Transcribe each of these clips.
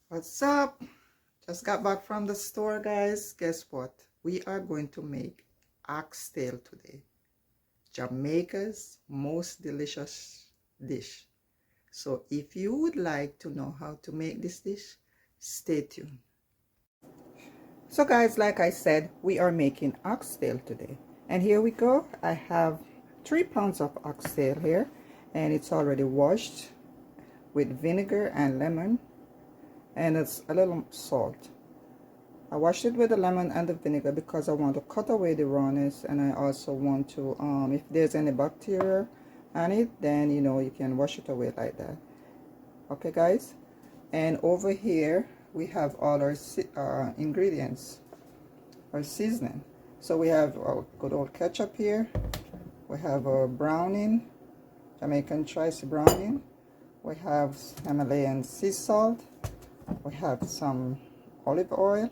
What's up? Just got back from the store, guys. Guess what? We are going to make oxtail today. Jamaica's most delicious dish. So if you would like to know how to make this dish, stay tuned. So guys, like I said, we are making oxtail today. And here we go. I have 3 pounds of oxtail here, and it's already washed with vinegar and lemon, and it's a little salt. I washed it with the lemon and the vinegar because I want to cut away the rawness, and I also want to, if there's any bacteria on it, then you know you can wash it away like that. Okay guys, and over here we have all our ingredients, our seasoning. So we have our good old ketchup here, we have our browning, Jamaican choice browning, we have Himalayan sea salt, we have some olive oil,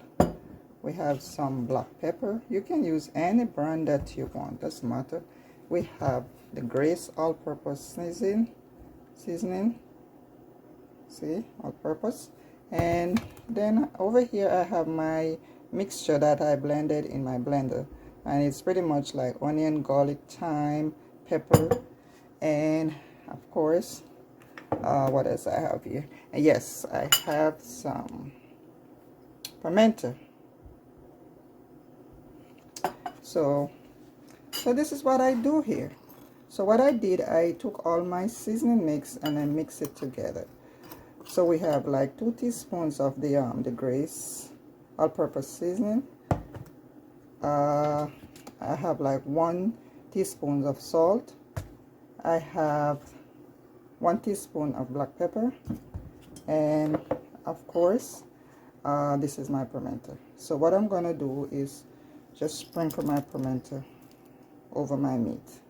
we have some black pepper. You can use any brand that you want, doesn't matter. We have the Grace all-purpose seasoning, see, all-purpose. And then over here I have my mixture that I blended in my blender, and it's pretty much like onion, garlic, thyme, pepper, and of course what else I have here? And yes, I have some pimento. So this is what I do here. So what I did, I took all my seasoning mix and I mix it together. So we have like 2 teaspoons of the Grace all-purpose seasoning. I have like 1 teaspoon of salt. I have 1 teaspoon of black pepper, and of course this is my pimento. So what I'm gonna do is just sprinkle my pimento over my meat.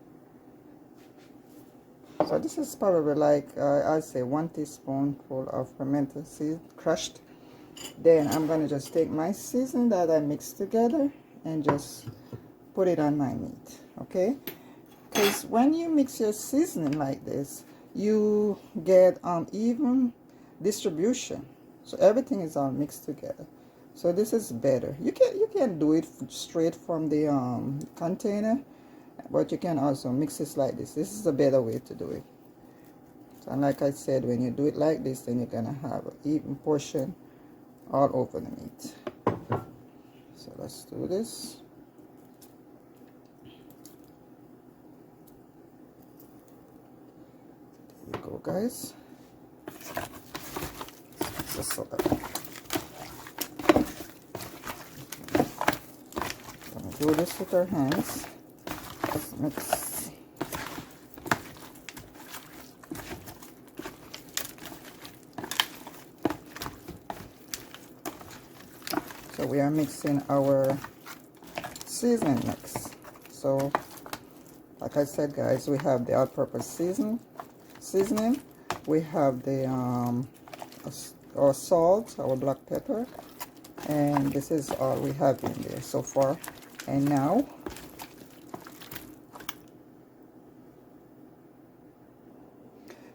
So this is probably like I'd say 1 teaspoonful of pimento seed crushed. Then I'm gonna just take my seasoning that I mixed together and just put it on my meat. Okay, because when you mix your seasoning like this, you get even distribution, so everything is all mixed together. So this is better. You can do it straight from the container, but you can also mix it like this. This is a better way to do it. And like I said, when you do it like this, then you're gonna have an even portion all over the meat. So let's do this. There you go, guys. Just so that I'm gonna do this with our hands. Let's mix. So we are mixing our seasoning mix. So like I said, guys, we have the all-purpose seasoning, we have the our salt, our black pepper, and this is all we have in there so far. And now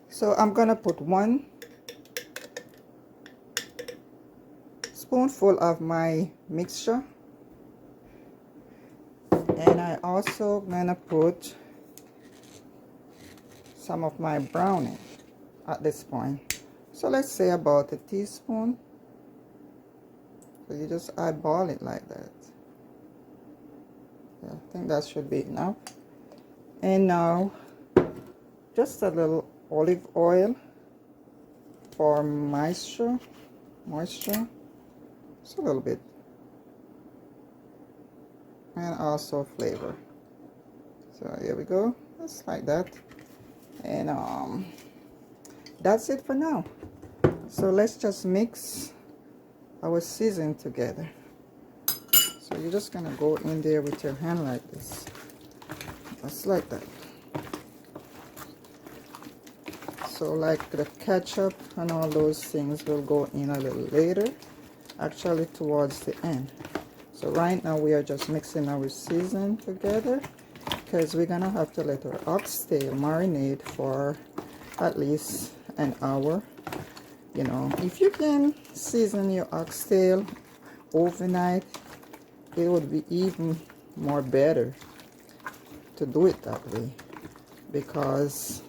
so I'm gonna put 1 spoonful of my mixture, and I also gonna put some of my browning at this point. So let's say about a teaspoon. So you just eyeball it like that. Yeah, I think that should be enough. And now just a little olive oil for moisture, just a little bit, and also flavor. So here we go, just like that. And that's it for now. So let's just mix our seasoning together. So you're just gonna go in there with your hand like this, just like that. So like the ketchup and all those things will go in a little later, actually towards the end. So right now we are just mixing our season together, because we're gonna have to let our oxtail marinate for at least an hour. You know, if you can season your oxtail overnight, it would be even more better to do it that way, because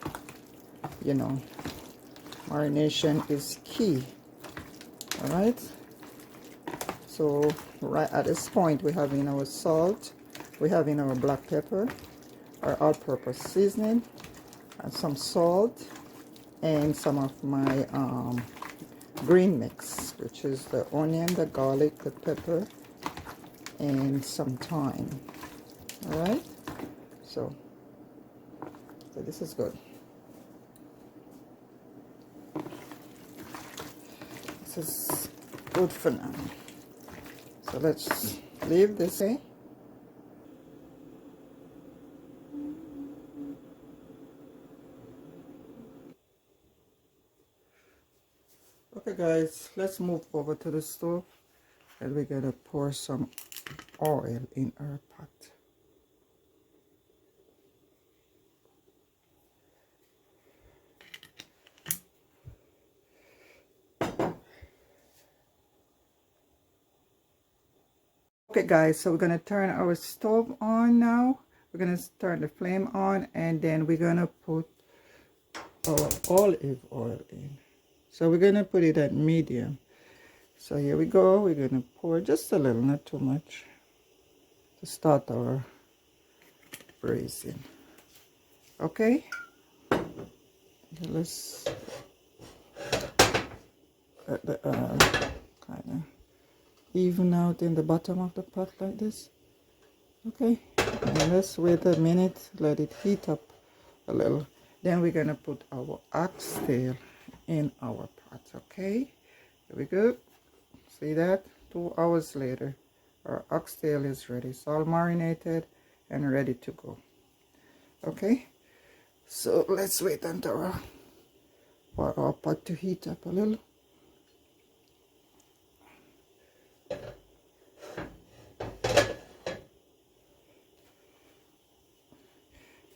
you know, marination is key. All right, so right at this point we have in our salt, we have in our black pepper, our all-purpose seasoning, and some salt, and some of my green mix, which is the onion, the garlic, the pepper, and some thyme. All right, so this is good. This is good for now. So let's leave this in. Okay guys, let's move over to the stove, and we're gonna pour some oil in our pot. Okay guys, so we're gonna turn our stove on now. We're gonna turn the flame on, and then we're gonna put our olive oil in. So we're gonna put it at medium. So here we go. We're gonna pour just a little, not too much, to start our braising. Okay, let's let the kind of even out in the bottom of the pot like this. Okay, and let's wait a minute, let it heat up a little. Then we're gonna put our oxtail in our pot. Okay, here we go. See that? 2 hours later, our oxtail is ready. It's all marinated and ready to go. Okay, so let's wait until for our pot to heat up a little.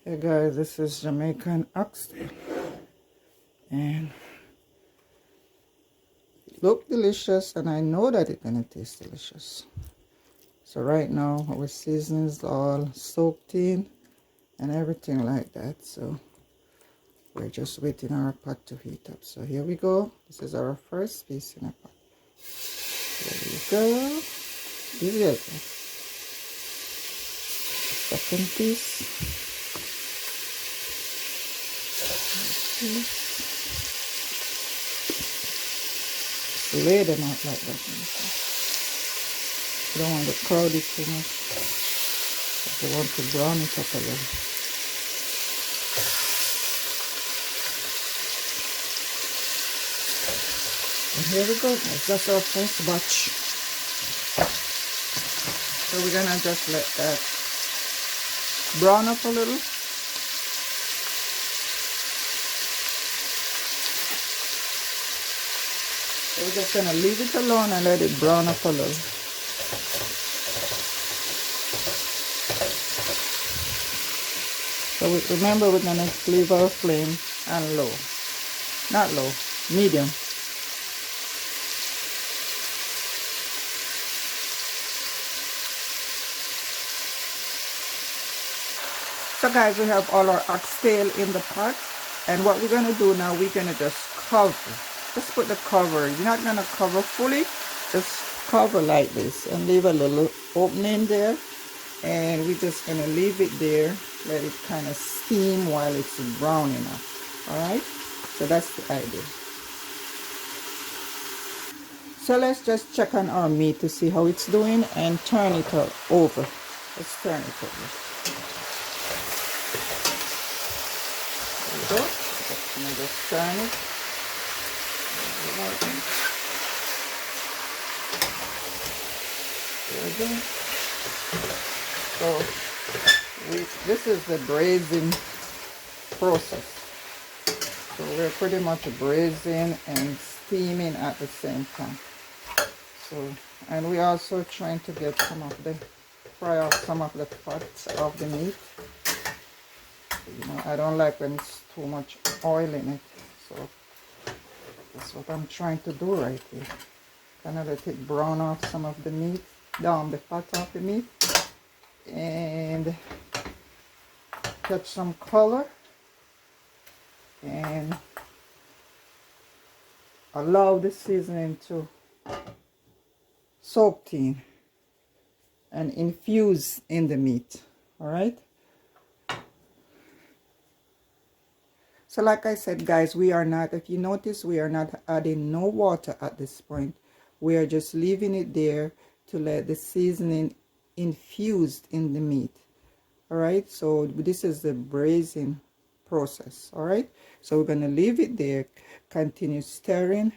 Hey guys, this is Jamaican oxtail, and look delicious, and I know that it's gonna taste delicious. So right now our seasonings all soaked in and everything like that, so we're just waiting our pot to heat up. So here we go. This is our first piece in a pot. There we go. Here we go. Second piece. Lay them out like that. You don't want to crowd it too much. You want to brown it up a little. And here we go. That's just our first batch. So we're gonna just let that brown up a little. So we're just gonna leave it alone and let it brown up a little. So remember, we're gonna leave our flame on low, not low, medium. So guys, we have all our oxtail in the pot, and what we're gonna do now, we're gonna just cover. Just put the cover. You're not gonna cover fully, just cover like this and leave a little opening there, and we're just gonna leave it there, let it kind of steam while it's browning up. All right, so that's the idea. So let's just check on our meat to see how it's doing and turn it over. Let's turn it over. There we go. Just turn it. There we go. So this is the braising process. So we're pretty much braising and steaming at the same time. So And we also trying to get some of the fry off some of the fats of the meat. You know, I don't like when it's too much oil in it, so that's what I'm trying to do right here. Kind of let it brown off some of the meat, down the fat of the meat, and catch some color, and allow the seasoning to soak in and infuse in the meat. All right. So like I said, guys, we are not, if you notice, we are not adding no water at this point. We are just leaving it there to let the seasoning infused in the meat. All right, so this is the braising process. All right, so we're going to leave it there, continue stirring.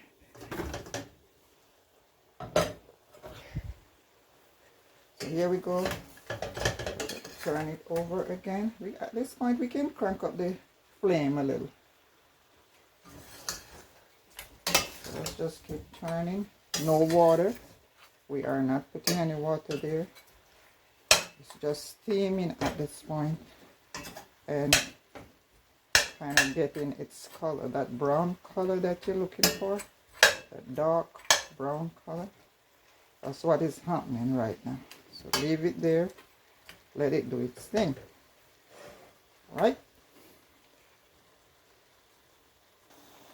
So here we go. Turn it over again. At this point, we can crank up the flame a little. So let's just keep turning. No water. We are not putting any water there. It's just steaming at this point and kind of getting its color, that brown color that you're looking for, that dark brown color. That's what is happening right now. So leave it there, let it do its thing. All right.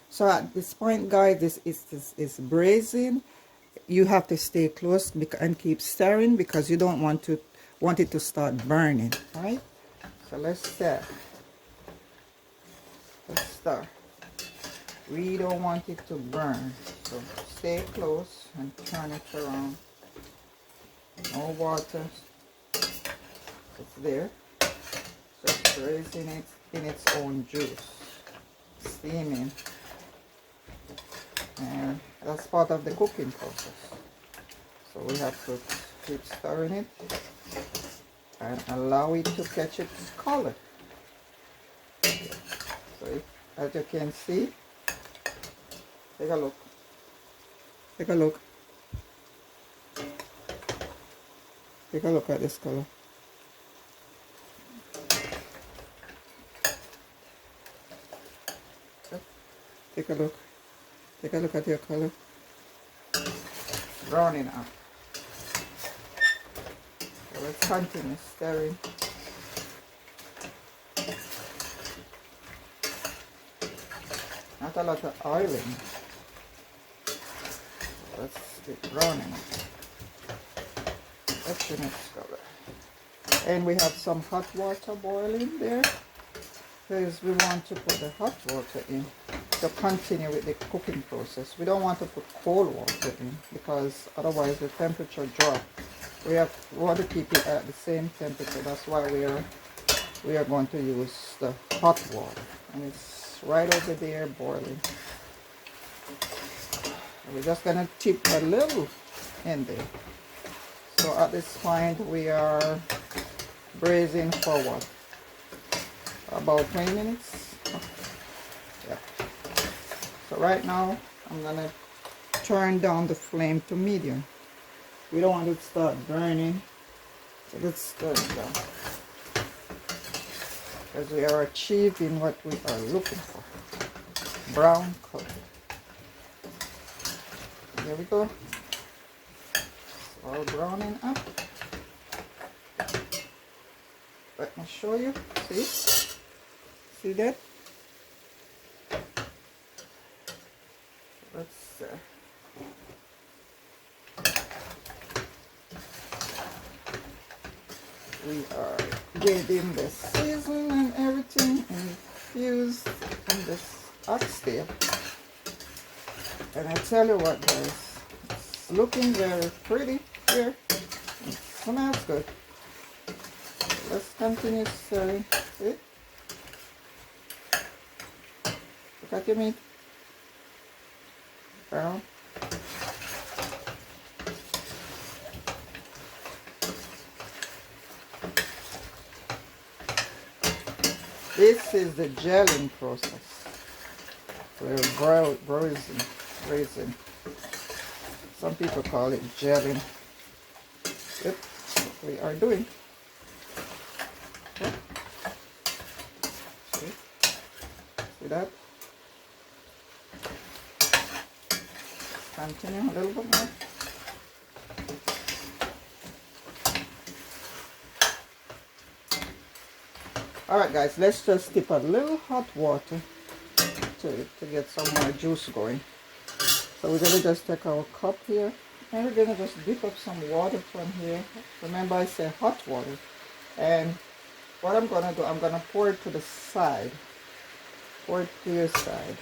So at this point, guys, this is braising. You have to stay close and keep stirring because you don't want it to start burning. All right. So let's stir. Let's stir. We don't want it to burn, so stay close and turn it around. No water. It's there. Just braising it in its own juice, steaming, and that's part of the cooking process. So we have to keep stirring it and allow it to catch its color. So as you can see, take a look. Take a look. Take a look at this color. Take a look. Take a look at your color. Browning up. So let's continue stirring. Not a lot of oil in it. Let's keep browning it. That's the next color. And we have some hot water boiling there, because we want to put the hot water in to continue with the cooking process. We don't want to put cold water in because otherwise the temperature drops. We want to keep it at the same temperature. That's why we are going to use the hot water, and it's right over there boiling. And we're just gonna tip a little in there. So at this point we are braising for what? About 20 minutes. Yeah. So right now I'm gonna turn down the flame to medium. We don't want it to start burning, so let's turn it down, because we are achieving what we are looking for, brown color. There we go. It's all browning up. Let me show you. See that? Let's we are getting the season and everything infused in this oxtail. And I tell you what, guys, it's looking very pretty here. It smells good. Let's continue stirring. See? Look at your meat. Brown. This is the gelling process. We're braising. Some people call it gelling. Yep, what we are doing. Okay. See that? Continue a little bit more. Alright guys, let's just dip a little hot water to get some more juice going. So we're going to just take our cup here and we're going to just dip up some water from here. Remember I said hot water. And what I'm going to do, I'm going to pour it to the side. Pour it to your side.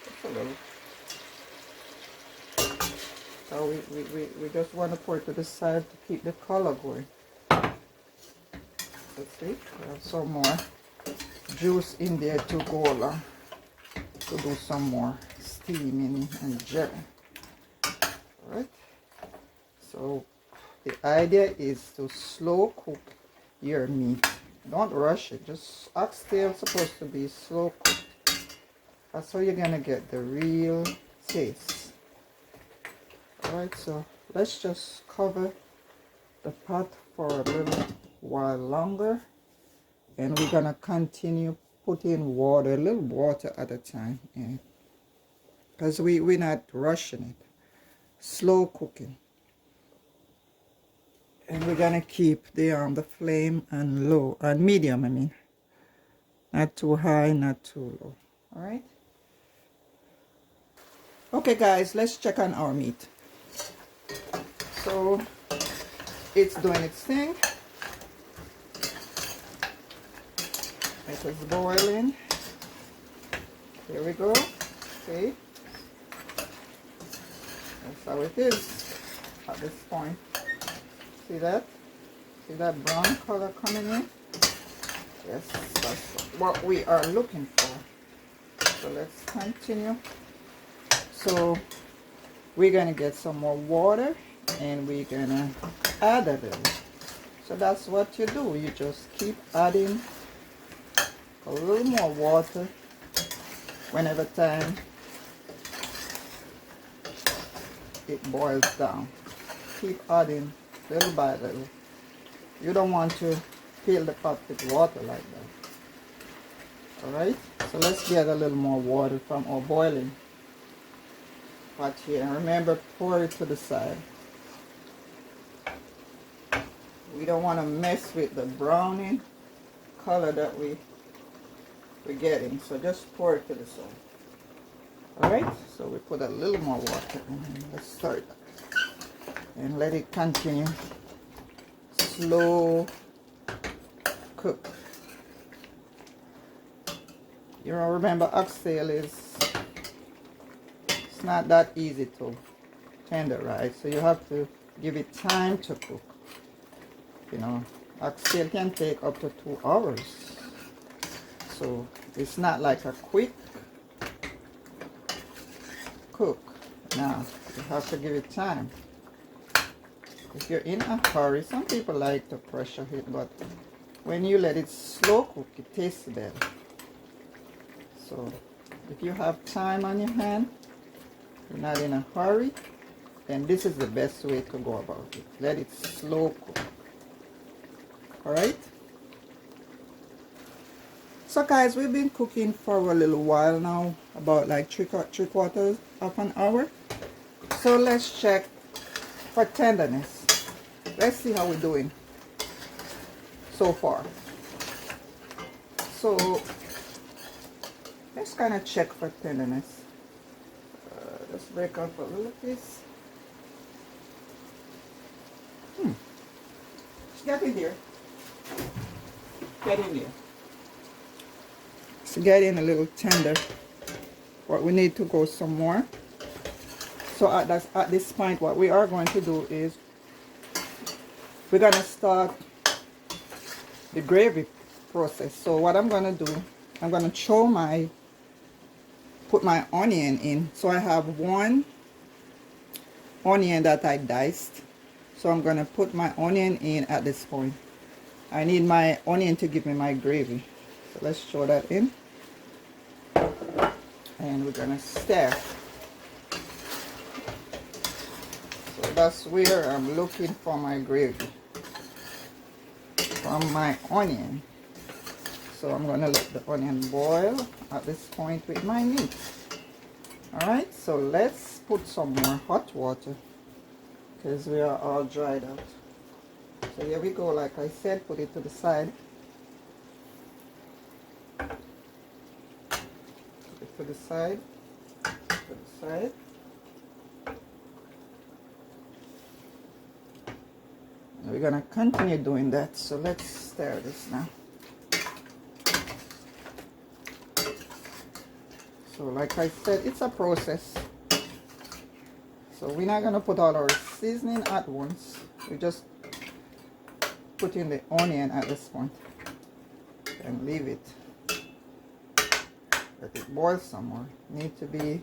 Just a little. So we just want to pour it to the side to keep the color going. Let's see, we have some more juice in there to go along, to do some more steaming and gelling. Alright, so the idea is to slow cook your meat. Don't rush it, just oxtail is supposed to be slow cooked. That's how you're gonna get the real taste. Alright, so let's just cover the pot for a little while longer, and we're gonna continue putting water, a little water at a time, because we're not rushing it, slow cooking, and we're gonna keep the flame on low, on medium, I mean, not too high, not too low. All right, okay guys, let's check on our meat. So it's doing its thing. It is boiling. Here we go. See? That's how it is at this point. See that? See that brown color coming in? Yes, that's what we are looking for. So let's continue. So we're going to get some more water and we're going to add a little. So that's what you do. You just keep adding a little more water whenever time it boils down. Keep adding little by little. You don't want to fill the pot with water like that. Alright, so let's get a little more water from our boiling pot here. And remember, pour it to the side. We don't want to mess with the browning color that we're getting, so just pour it to the side. Alright, so we put a little more water in. Let's start that and let it continue slow cook. You know, remember, oxtail is, it's not that easy to tenderize, so you have to give it time to cook. You know, oxtail can take up to 2 hours, so it's not like a quick cook. Now you have to give it time. If you're in a hurry, some people like to pressure it, but when you let it slow cook, it tastes better. So if you have time on your hand, you're not in a hurry, then this is the best way to go about it. Let it slow cook. Alright, so guys, we've been cooking for a little while now, about like three quarters of an hour. So let's check for tenderness. Let's see how we're doing so far. So let's kind of check for tenderness. Let's break up a little piece. Get in there. Get in there. It's getting a little tender, but we need to go some more. So at this point, what we are going to do is we're going to start the gravy process. So what I'm going to do, I'm going to put my onion in. So I have 1 onion that I diced. So I'm going to put my onion in at this point. I need my onion to give me my gravy. So let's throw that in. And we're going to stir. that's where I'm looking for my gravy from my onion. So I'm gonna let the onion boil at this point with my meat. Alright, so let's put some more hot water because we are all dried out. So here we go, like I said, put it to the side. Put it to the side, to the side. And we're gonna continue doing that, so let's stir this now. So like I said, it's a process. So we're not gonna put all our seasoning at once. We just put in the onion at this point and leave it. Let it boil some more. Need to be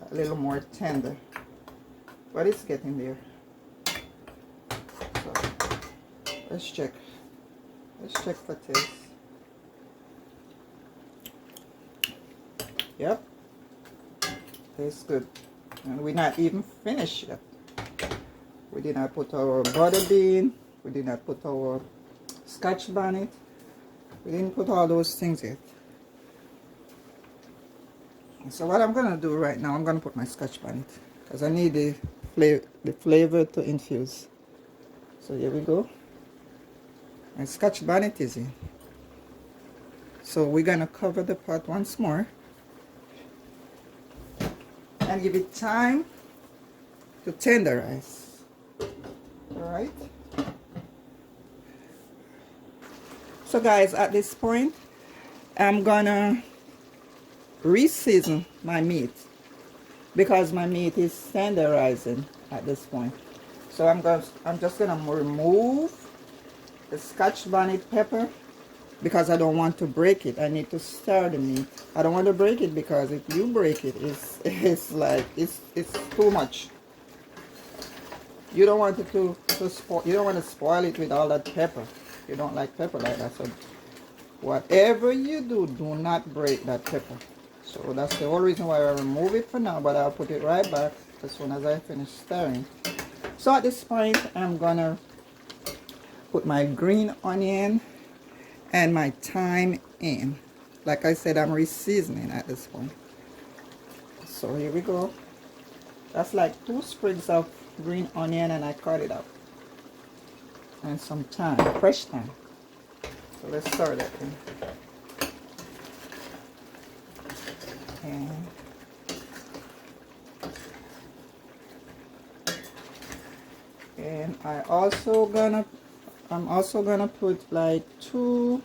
a little more tender, but it's getting there. So let's check. Let's check for taste. Yep, tastes good. And we're not even finished yet. We did not put our butter bean. We did not put our scotch bonnet. We didn't put all those things yet. So what I'm gonna do right now, I'm gonna put my scotch bonnet because I need the flavor to infuse. So here we go. My scotch bonnet is in. So we're gonna cover the pot once more and give it time to tenderize. Alright. So guys, at this point, I'm gonna re-season my meat because my meat is tenderizing at this point. So I'm just gonna remove the scotch bonnet pepper because I don't want to break it. I need to stir the meat. I don't want to break it because if you break it, it's like it's too much. You don't want it to spoil. You don't want to spoil it with all that pepper. You don't like pepper like that. So whatever you do, do not break that pepper. So that's the whole reason why I remove it for now. But I'll put it right back as soon as I finish stirring. So at this point, I'm gonna put my green onion and my thyme in. Like I said, I'm re-seasoning at this point. So here we go. That's like 2 sprigs of green onion and I cut it up. And some thyme, fresh thyme. So let's stir that in. And I'm also gonna put like 1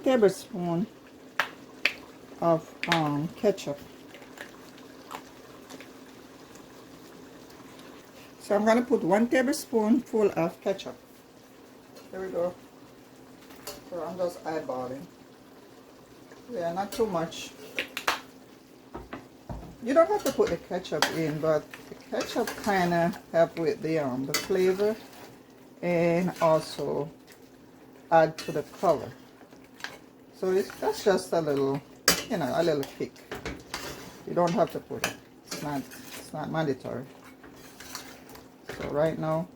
tablespoon of ketchup. So I'm gonna put 1 tablespoonful of ketchup. There we go. So I'm just eyeballing. Yeah, not too much. You don't have to put the ketchup in, but the ketchup kind of help with the flavor and also add to the color. So that's just a little, a little kick. You don't have to put it. It's not mandatory. So right now,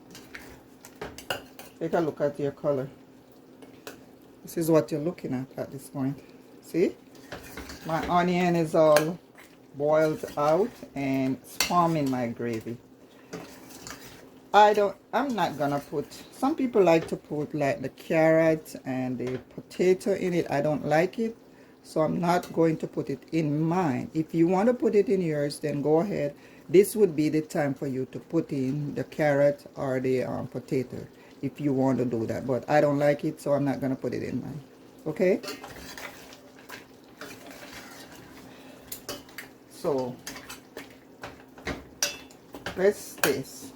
take a look at your color. This is what you're looking at this point. See? My onion is all boiled out and it's forming my gravy. I'm not gonna put, some people like to put like the carrot and the potato in it. I don't like it, so I'm not going to put it in mine. If you want to put it in yours, then go ahead. This would be the time for you to put in the carrot or the potato if you want to do that, but I don't like it, so I'm not gonna put it in mine. Okay, so let's taste.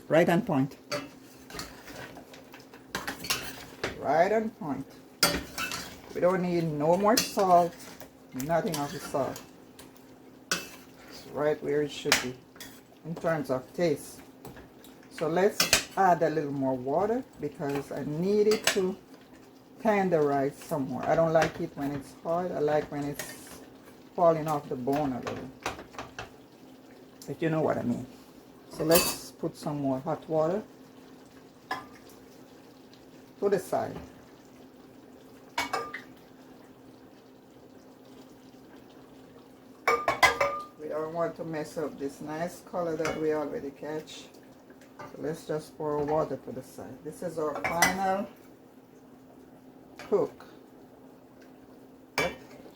Right on point. Right on point. We don't need no more salt, nothing of the salt. It's right where it should be in terms of taste. So let's add a little more water because I need it to tenderize some more. I don't like it when it's hard. I like when it's falling off the bone a little, if you know what I mean. So let's put some more hot water to the side. We don't want to mess up this nice color that we already catch. So let's just pour water to the side. This is our final cook. Yep.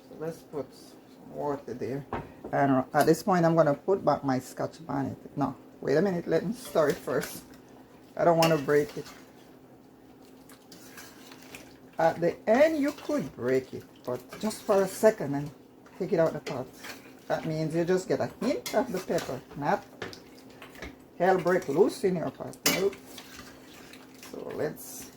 So let's put some water there. And at this point, I'm going to put back my Scotch bonnet. No, wait a minute. Let me stir it first. I don't want to break it. At the end, you could break it, but just for a second and take it out the pot. That means you just get a hint of the pepper, not hell break loose in your pot. Nope. So let's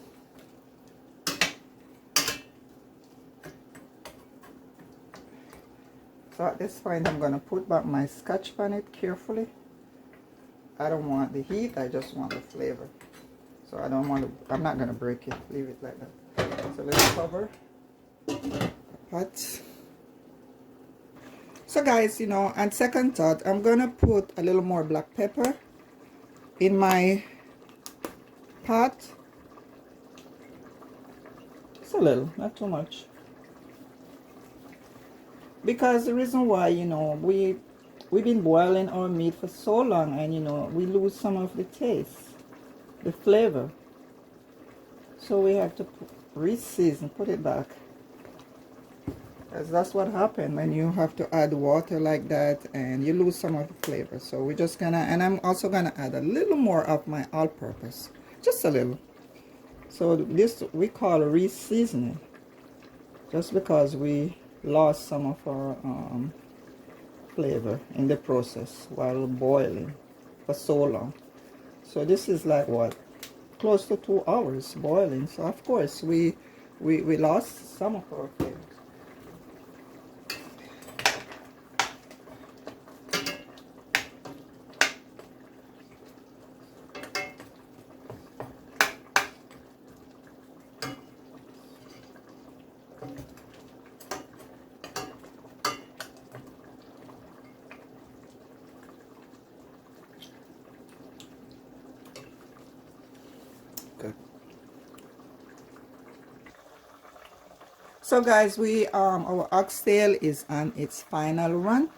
so at this point I'm going to put back my Scotch bonnet carefully. I don't want the heat, I just want the flavor. So I don't want to, I'm not going to break it, leave it like that. So let's cover the pot. So guys, you know, on second thought, I'm going to put a little more black pepper in my pot. Just a little, not too much. Because the reason why, you know, we've been boiling our meat for so long, and you know, we lose some of the taste, the flavor. So we have to re-season, put it back. Because that's what happened when you have to add water like that and you lose some of the flavor. So we're just gonna, and I'm also gonna add a little more of my all-purpose, just a little. So this we call re-seasoning, just because we lost some of our flavor in the process while boiling for so long. So this is like what, close to 2 hours boiling. So of course we lost some of our flavor. Good. So guys, our oxtail is on its final run.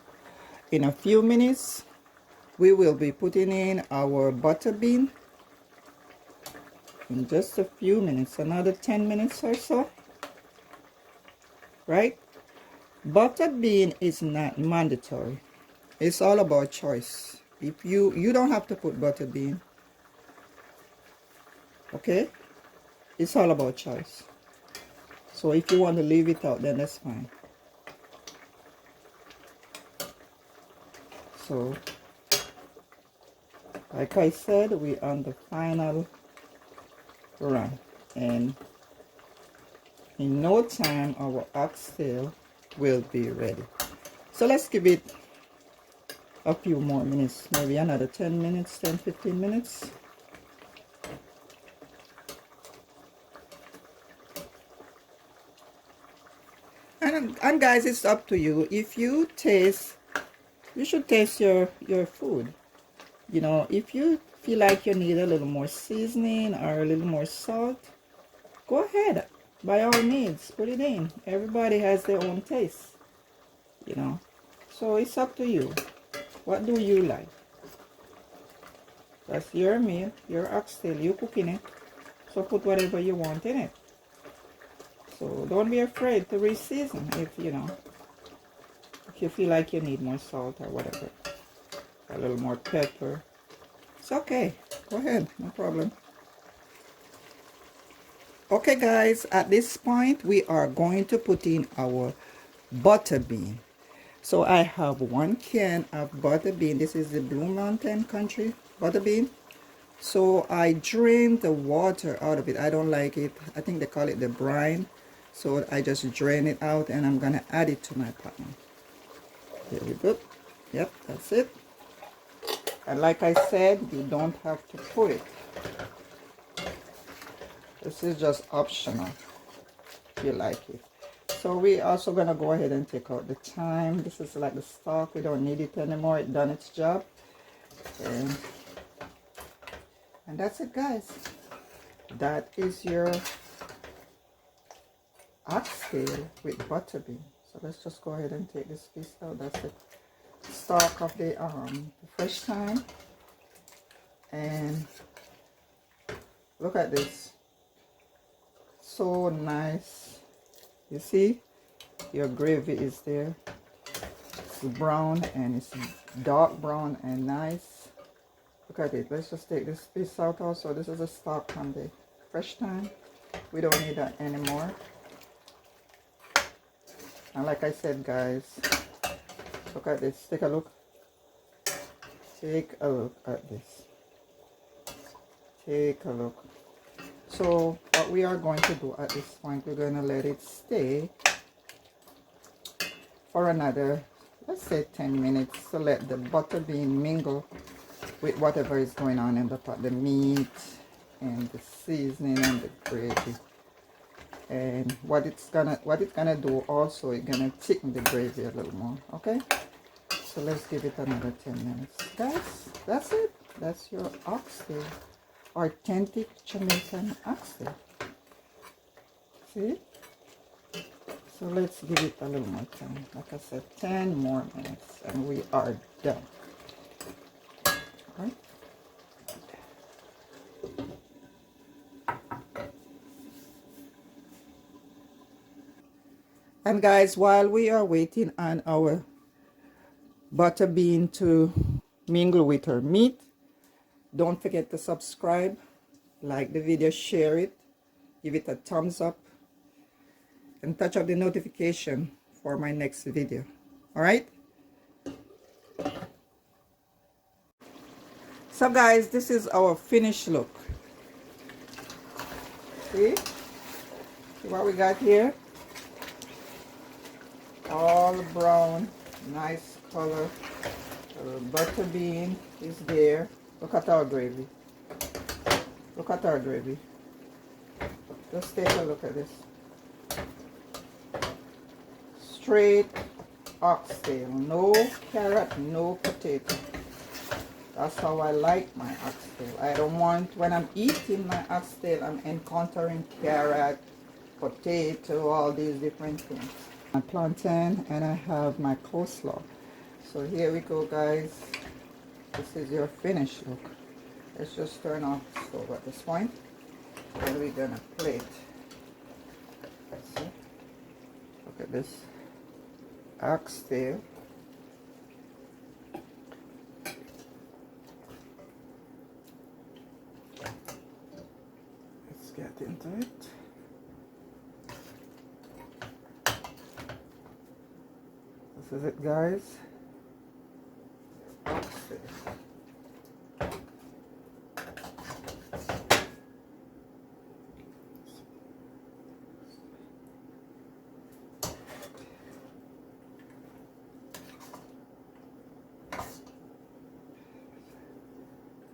In a few minutes we will be putting in our butter bean. In just a few minutes, another 10 minutes or so, right? Butter bean is not mandatory. It's all about choice. If you don't have to put butter bean, okay? It's all about choice. So if you want to leave it out, then that's fine. So like I said, we're on the final run, and in no time our oxtail will be ready. So let's give it a few more minutes, maybe another 10 minutes, 10-15 minutes. And guys, it's up to you. If you taste, you should taste your food. You know, if you feel like you need a little more seasoning or a little more salt, go ahead, by all means, put it in. Everybody has their own taste, you know, so it's up to you. What do you like? That's your meal, your oxtail, you cooking it, so put whatever you want in it. So don't be afraid to re-season if you feel like you need more salt or whatever, a little more pepper. It's okay, go ahead, no problem. Okay guys, at this point we are going to put in our butter bean. So I have 1 can of butter bean. This is the Blue Mountain Country butter bean. So I drained the water out of it. I don't like it. I think they call it the brine. So I just drain it out, and I'm gonna add it to my pot now. There we go. Yep, that's it. And like I said, you don't have to put it. This is just optional if you like it. So we also gonna go ahead and take out the thyme. This is like the stalk. We don't need it anymore. It done its job. And that's it, guys. That is your oxtail with butterbean. So let's just go ahead and take this piece out. That's the stalk of the fresh thyme. And look at this. So nice. You see, your gravy is there. It's brown and it's dark brown and nice. Look at it. Let's just take this piece out also. This is a stalk from the fresh thyme. We don't need that anymore. And like I said, guys, look at this. Take a look. Take a look at this. Take a look. So what we are going to do at this point, we're going to let it stay for another, let's say 10 minutes, to let the butterbean mingle with whatever is going on in the pot, the meat and the seasoning and the gravy. And what it's gonna do also, it's gonna thicken the gravy a little more. Okay, so let's give it another 10 minutes, guys. That's it. That's your oxtail, authentic Jamaican oxtail. See? So let's give it a little more time. Like I said, 10 more minutes and we are done. All right. And guys, while we are waiting on our butterbean to mingle with our meat, don't forget to subscribe, like the video, share it, give it a thumbs up, and touch up the notification for my next video. All right. So guys, this is our finished look. See what we got here? All brown, nice color. Butterbean is there. Look at our gravy. Look at our gravy. Just take a look at this. Straight oxtail. No carrot, no potato. That's how I like my oxtail. I don't want, when I'm eating my oxtail, I'm encountering carrot, potato, all these different things. My plantain, and I have my coleslaw. So here we go, guys. This is your finished look. Let's just turn off the stove at this point, and we're gonna plate. Let's see. Look at this oxtail. Let's get into it. This is it, guys. Oxtail.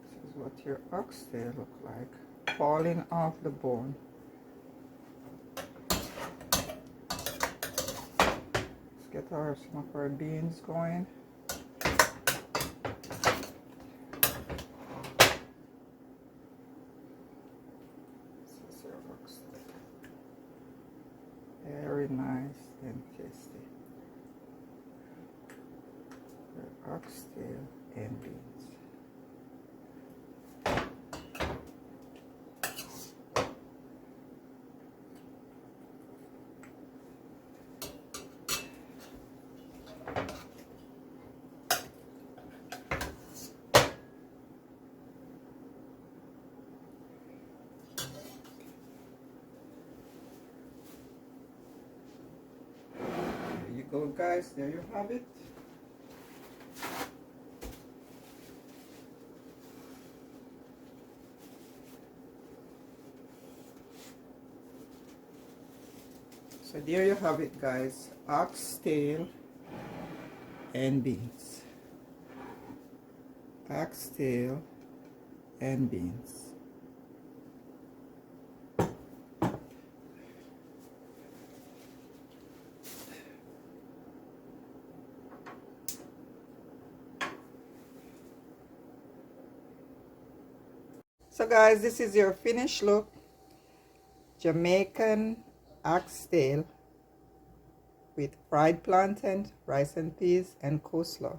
This is what your oxtail look like, falling off the bone. Let's get some of our beans going. Very nice and tasty. Your oxtail and beans. Go, guys, there you have it. So there you have it, guys. Oxtail and beans. Oxtail and beans. So guys, this is your finished look. Jamaican oxtail with fried plantain, rice and peas, and coleslaw.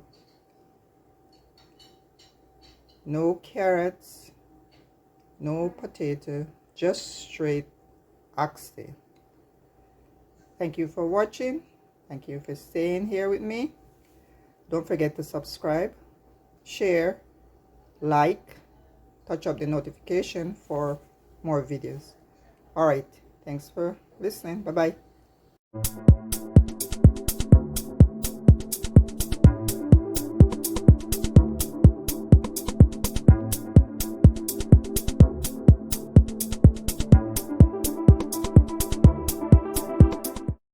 No carrots, no potato, just straight oxtail. Thank you for watching. Thank you for staying here with me. Don't forget to subscribe, share, like, touch up the notification for more videos. All right, thanks for listening. Bye-bye.